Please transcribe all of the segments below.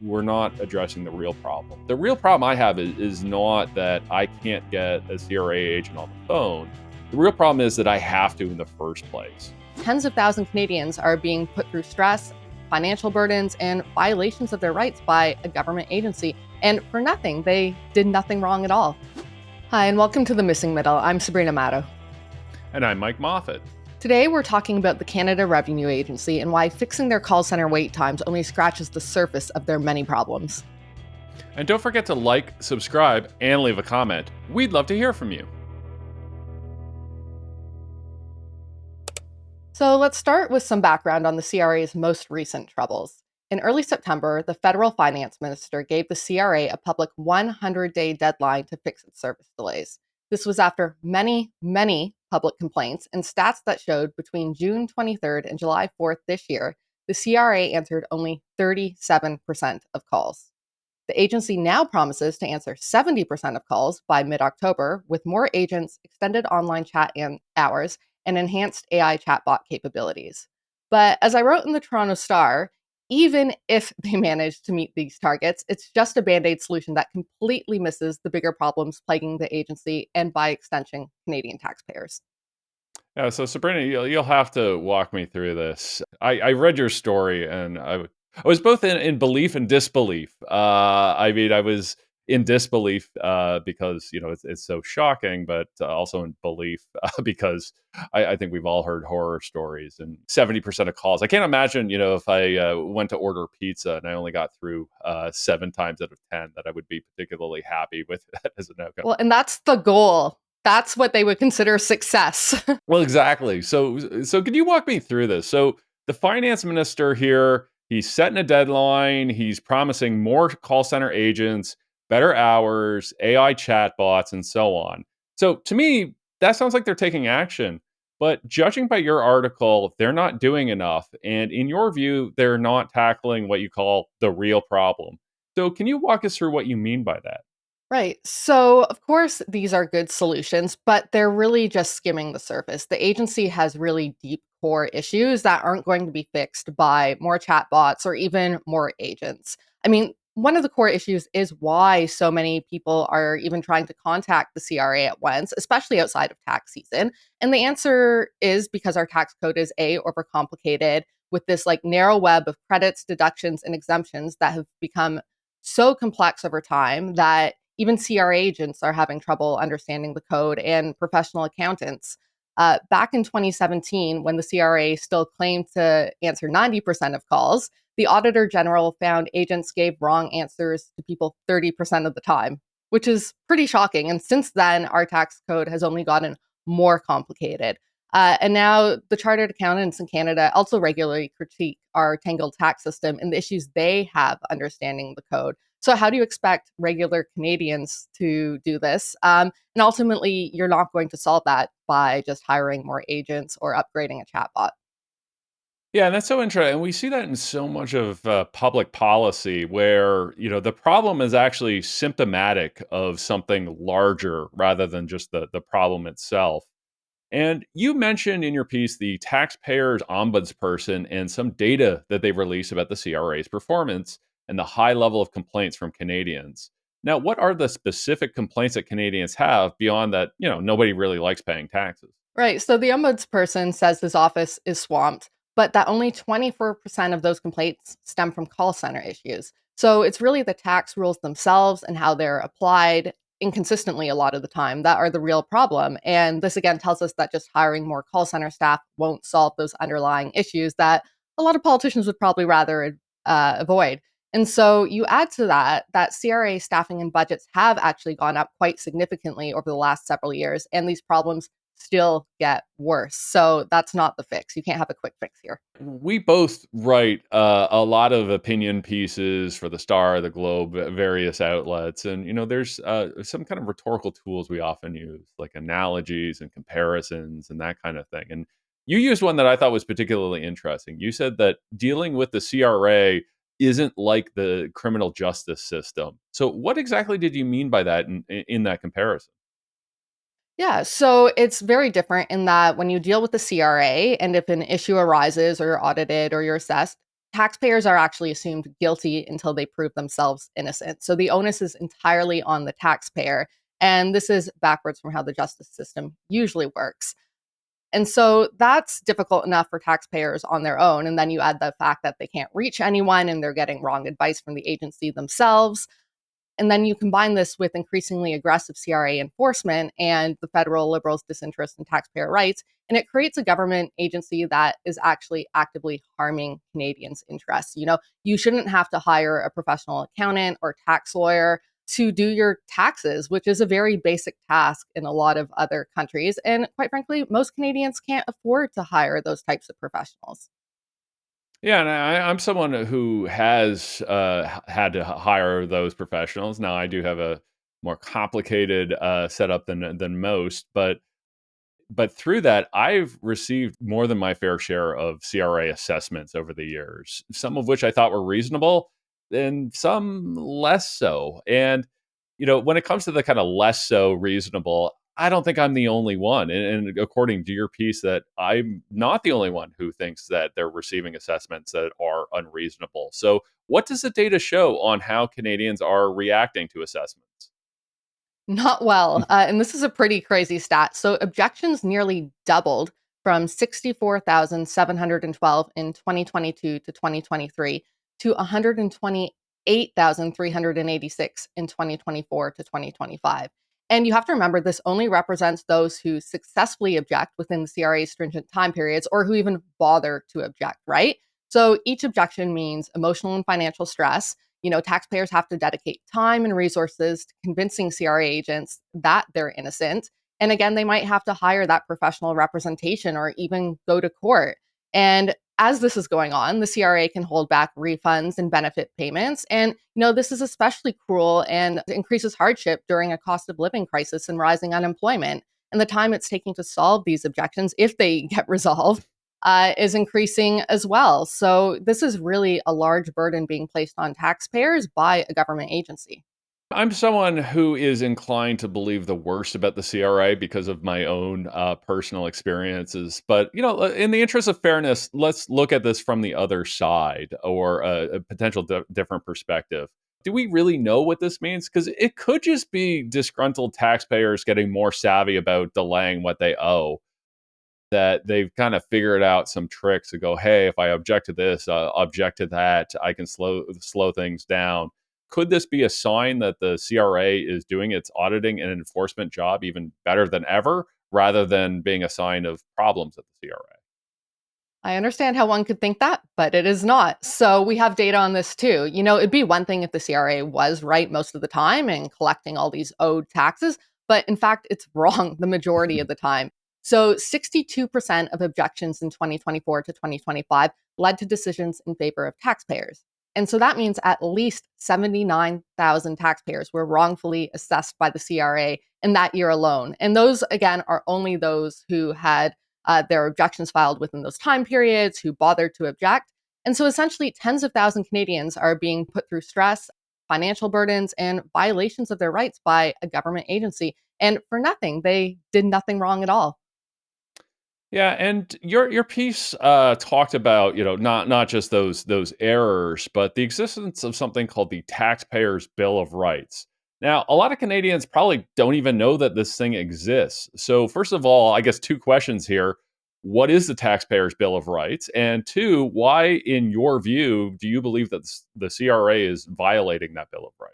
we're not addressing the real problem. The real problem I have is not that I can't get a CRA agent on the phone. The real problem is that I have to in the first place. Tens of thousands of Canadians are being put through stress, financial burdens, and violations of their rights by a government agency. And for nothing, they did nothing wrong at all. Hi, and welcome to The Missing Middle. I'm Sabrina Maddeaux. And I'm Mike Moffatt. Today, we're talking about the Canada Revenue Agency and why fixing their call center wait times only scratches the surface of their many problems. And don't forget to like, subscribe, and leave a comment. We'd love to hear from you. So let's start with some background on the CRA's most recent troubles. In early September, the federal finance minister gave the CRA a public 100-day deadline to fix its service delays. This was after many public complaints and stats that showed between June 23rd and July 4th this year, the CRA answered only 37% of calls. The agency now promises to answer 70% of calls by mid-October, with more agents, extended online chat hours, and enhanced AI chatbot capabilities. But as I wrote in the Toronto Star, even if they manage to meet these targets, it's just a Band-Aid solution that completely misses the bigger problems plaguing the agency and, by extension, Canadian taxpayers. Yeah, so Sabrina, you'll have to walk me through this. I read your story and I was both in belief and disbelief. I was in disbelief because it's so shocking, but also in belief because I think we've all heard horror stories and 70% of calls. I can't imagine, if I went to order pizza and I only got through 7 times out of 10, that I would be particularly happy with that as an outcome. Well, and that's the goal. That's what they would consider success. Well, exactly. So can you walk me through this? So the finance minister here, he's setting a deadline. He's promising more call center agents, better hours, AI chatbots, and so on. So to me, that sounds like they're taking action. But judging by your article, they're not doing enough. And in your view, they're not tackling what you call the real problem. So can you walk us through what you mean by that? Right. So, of course, these are good solutions, but they're really just skimming the surface. The agency has really deep core issues that aren't going to be fixed by more chatbots or even more agents. I mean, one of the core issues is why so many people are even trying to contact the CRA at once, especially outside of tax season. And the answer is because our tax code is overcomplicated with this narrow web of credits, deductions, and exemptions that have become so complex over time that even CRA agents are having trouble understanding the code, and professional accountants. Back in 2017, when the CRA still claimed to answer 90% of calls, the Auditor General found agents gave wrong answers to people 30% of the time, which is pretty shocking. And since then, our tax code has only gotten more complicated. And now the chartered accountants in Canada also regularly critique our tangled tax system and the issues they have understanding the code. So how do you expect regular Canadians to do this? And ultimately, you're not going to solve that by just hiring more agents or upgrading a chatbot. Yeah, and that's so interesting. And we see that in so much of public policy where, the problem is actually symptomatic of something larger rather than just the problem itself. And you mentioned in your piece the taxpayers ombudsperson and some data that they released about the CRA's performance and the high level of complaints from Canadians. Now, what are the specific complaints that Canadians have beyond that, nobody really likes paying taxes? Right. So the ombudsperson says his office is swamped, but that only 24% of those complaints stem from call center issues. So it's really the tax rules themselves and how they're applied inconsistently a lot of the time that are the real problem. And this again tells us that just hiring more call center staff won't solve those underlying issues that a lot of politicians would probably rather avoid. And so you add to that CRA staffing and budgets have actually gone up quite significantly over the last several years, and these problems still get worse. So that's not the fix. You can't have a quick fix here. We both write a lot of opinion pieces for the Star, the Globe, various outlets, and there's some kind of rhetorical tools we often use, like analogies and comparisons and that kind of thing. And you used one that I thought was particularly interesting. You said that dealing with the CRA isn't like the criminal justice system. So, what exactly did you mean by that in that comparison? Yeah, so it's very different in that when you deal with the CRA and if an issue arises or you're audited or you're assessed, Taxpayers are actually assumed guilty until they prove themselves innocent. So the onus is entirely on the taxpayer. And this is backwards from how the justice system usually works. And so that's difficult enough for taxpayers on their own. And then you add the fact that they can't reach anyone and they're getting wrong advice from the agency themselves. And then you combine this with increasingly aggressive CRA enforcement and the federal liberals' disinterest in taxpayer rights, and it creates a government agency that is actually actively harming Canadians' interests. You shouldn't have to hire a professional accountant or tax lawyer to do your taxes, which is a very basic task in a lot of other countries. And quite frankly, most Canadians can't afford to hire those types of professionals. Yeah, and I'm someone who has had to hire those professionals. Now, I do have a more complicated setup than most, but through that, I've received more than my fair share of CRA assessments over the years, some of which I thought were reasonable and some less so. And, when it comes to the kind of less so reasonable, I don't think I'm the only one. And according to your piece, that I'm not the only one who thinks that they're receiving assessments that are unreasonable. So, what does the data show on how Canadians are reacting to assessments? Not well. And this is a pretty crazy stat. So objections nearly doubled from 64,712 in 2022 to 2023 to 128,386 in 2024 to 2025. And you have to remember this only represents those who successfully object within the CRA's stringent time periods or who even bother to object, right? So each objection means emotional and financial stress. Taxpayers have to dedicate time and resources to convincing CRA agents that they're innocent. And again, they might have to hire that professional representation or even go to court. And as this is going on, the CRA can hold back refunds and benefit payments. And, this is especially cruel and increases hardship during a cost of living crisis and rising unemployment. And the time it's taking to solve these objections, if they get resolved, is increasing as well. So this is really a large burden being placed on taxpayers by a government agency. I'm someone who is inclined to believe the worst about the CRA because of my own personal experiences. But, in the interest of fairness, let's look at this from the other side, or a potential different perspective. Do we really know what this means? Because it could just be disgruntled taxpayers getting more savvy about delaying what they owe, that they've kind of figured out some tricks to go, hey, if I object to this, object to that, I can slow things down. Could this be a sign that the CRA is doing its auditing and enforcement job even better than ever, rather than being a sign of problems at the CRA? I understand how one could think that, but it is not. So we have data on this too. It'd be one thing if the CRA was right most of the time and collecting all these owed taxes, but in fact, it's wrong the majority of the time. So 62% of objections in 2024 to 2025 led to decisions in favor of taxpayers. And so that means at least 79,000 taxpayers were wrongfully assessed by the CRA in that year alone. And those, again, are only those who had their objections filed within those time periods, who bothered to object. And so essentially, tens of thousands of Canadians are being put through stress, financial burdens, and violations of their rights by a government agency. And for nothing, they did nothing wrong at all. Yeah, and your piece talked about, not just those errors, but the existence of something called the Taxpayers Bill of Rights. Now, a lot of Canadians probably don't even know that this thing exists. So, first of all, I guess two questions here: what is the Taxpayers Bill of Rights? And two, why, in your view, do you believe that the CRA is violating that Bill of Rights?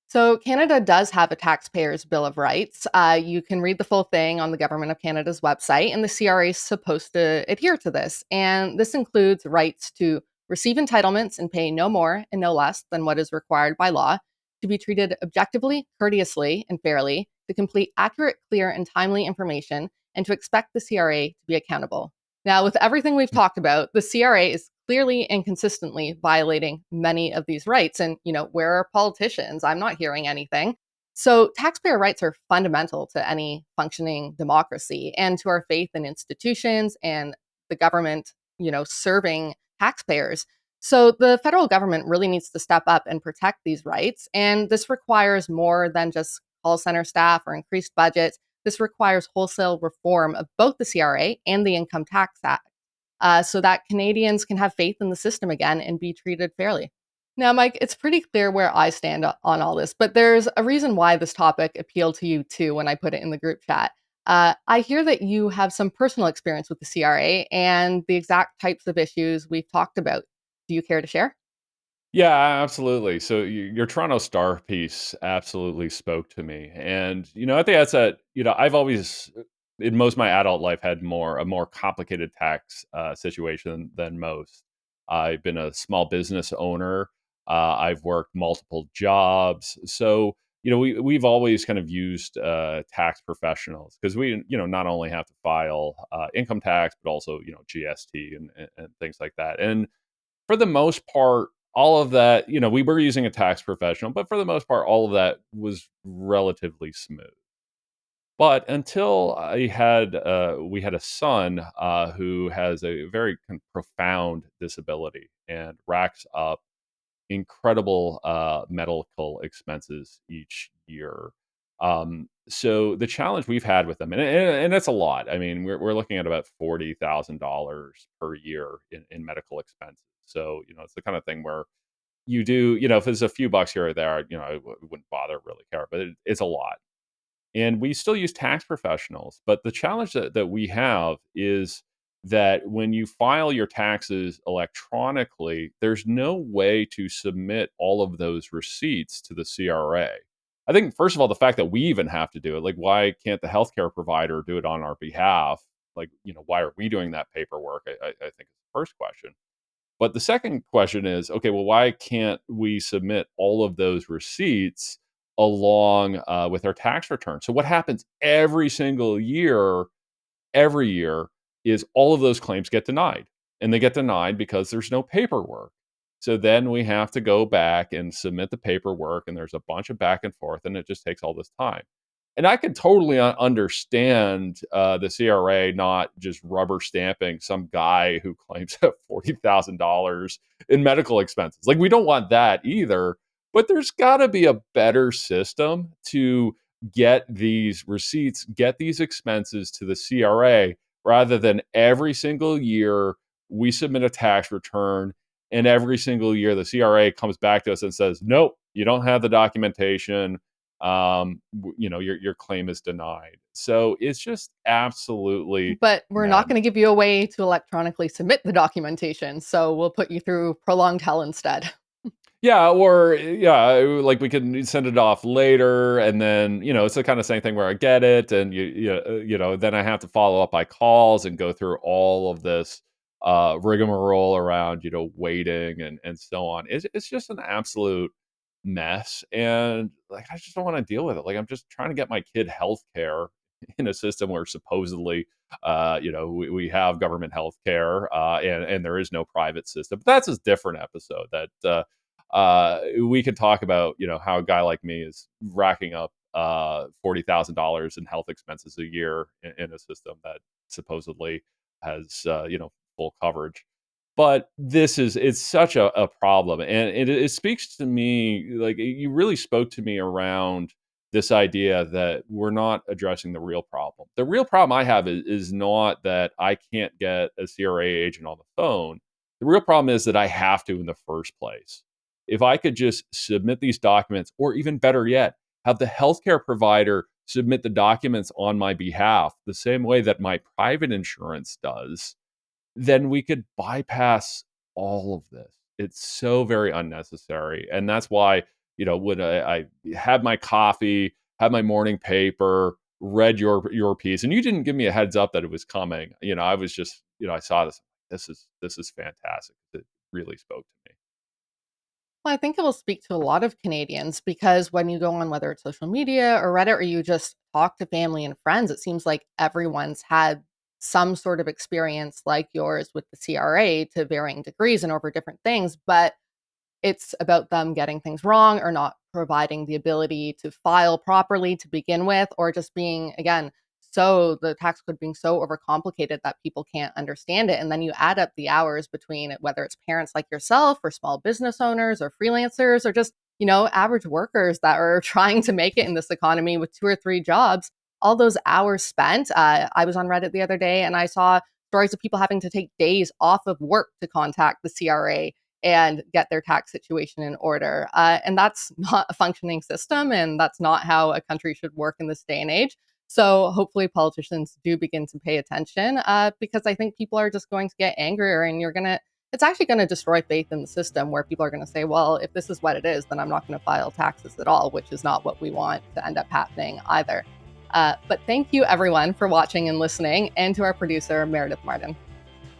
So, Canada does have a taxpayer's Bill of Rights. You can read the full thing on the Government of Canada's website, and the CRA is supposed to adhere to this. And this includes rights to receive entitlements and pay no more and no less than what is required by law, to be treated objectively, courteously, and fairly, to complete accurate, clear, and timely information, and to expect the CRA to be accountable. Now, with everything we've talked about, the CRA is clearly and consistently violating many of these rights. And, where are politicians? I'm not hearing anything. So, taxpayer rights are fundamental to any functioning democracy and to our faith in institutions and the government, serving taxpayers. So, the federal government really needs to step up and protect these rights. And this requires more than just call center staff or increased budgets. This requires wholesale reform of both the CRA and the Income Tax Act. so that Canadians can have faith in the system again and be treated fairly. Now, Mike, it's pretty clear where I stand on all this, but there's a reason why this topic appealed to you too when I put it in the group chat. I hear that you have some personal experience with the CRA and the exact types of issues we've talked about. Do you care to share? Yeah, absolutely. So your Toronto Star piece absolutely spoke to me, and at the outset, I've always, in most of my adult life, had a more complicated tax situation than most. I've been a small business owner. I've worked multiple jobs, so we've always kind of used tax professionals because we not only have to file income tax, but also GST and things like that, and for the most part, all of that, we were using a tax professional, but for the most part, all of that was relatively smooth. But until we had a son who has a very profound disability and racks up incredible medical expenses each year. So the challenge we've had with them, and it's a lot. I mean, we're looking at about $40,000 per year in medical expenses. So it's the kind of thing where you do, if it's a few bucks here or there, I wouldn't bother really care, but it's a lot. And we still use tax professionals. But the challenge that we have is that when you file your taxes electronically, there's no way to submit all of those receipts to the CRA. I think, first of all, the fact that we even have to do it, like, why can't the healthcare provider do it on our behalf? Like, why are we doing that paperwork? I think is the first question. But the second question is, okay, well, why can't we submit all of those receipts along with our tax return? So what happens every year is all of those claims get denied. And they get denied because there's no paperwork. So then we have to go back and submit the paperwork, and there's a bunch of back and forth, and it just takes all this time. And I can totally understand the CRA not just rubber stamping some guy who claims $40,000 in medical expenses. Like, we don't want that either. But there's got to be a better system to get these receipts, get these expenses to the CRA rather than every single year we submit a tax return and every single year the CRA comes back to us and says, nope, you don't have the documentation. Your claim is denied. So it's just absolutely But we're not mad. going to give you a way to electronically submit the documentation, so we'll put you through prolonged hell instead. Yeah, or yeah, like we can send it off later, and then it's the kind of same thing where I get it, and then I have to follow up by calls and go through all of this rigmarole around waiting and so on. It's just an absolute mess, and like I just don't want to deal with it. Like, I'm just trying to get my kid health care in a system where supposedly we have government health care and there is no private system. But that's a different episode that we could talk about, how a guy like me is racking up $40,000 in health expenses a year in a system that supposedly has, full coverage. But it's such a problem, and it speaks to me, like, you really spoke to me around this idea that we're not addressing the real problem. The real problem I have is not that I can't get a CRA agent on the phone. The real problem is that I have to in the first place. If I could just submit these documents, or even better yet, have the healthcare provider submit the documents on my behalf, the same way that my private insurance does, then we could bypass all of this. It's so very unnecessary. And that's why, when I had my coffee, had my morning paper, read your piece, and you didn't give me a heads up that it was coming. I was just, I saw this. This is fantastic. It really spoke to me. Well, I think it will speak to a lot of Canadians because when you go on, whether it's social media or Reddit, or you just talk to family and friends, it seems like everyone's had some sort of experience like yours with the CRA to varying degrees and over different things. But it's about them getting things wrong or not providing the ability to file properly to begin with, or just being, again, so the tax code being so overcomplicated that people can't understand it. And then you add up the hours between it, whether it's parents like yourself or small business owners or freelancers or just, average workers that are trying to make it in this economy with two or three jobs, all those hours spent. I was on Reddit the other day and I saw stories of people having to take days off of work to contact the CRA and get their tax situation in order. And that's not a functioning system, and that's not how a country should work in this day and age. So hopefully politicians do begin to pay attention, because I think people are just going to get angrier, and it's actually going to destroy faith in the system, where people are going to say, well, if this is what it is, then I'm not going to file taxes at all, which is not what we want to end up happening either. But thank you, everyone, for watching and listening, and to our producer, Meredith Martin.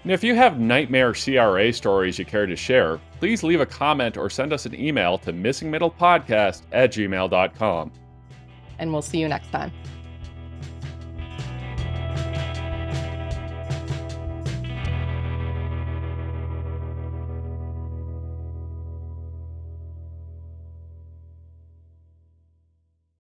And if you have nightmare CRA stories you care to share, please leave a comment or send us an email to missingmiddlepodcast@gmail.com. And we'll see you next time.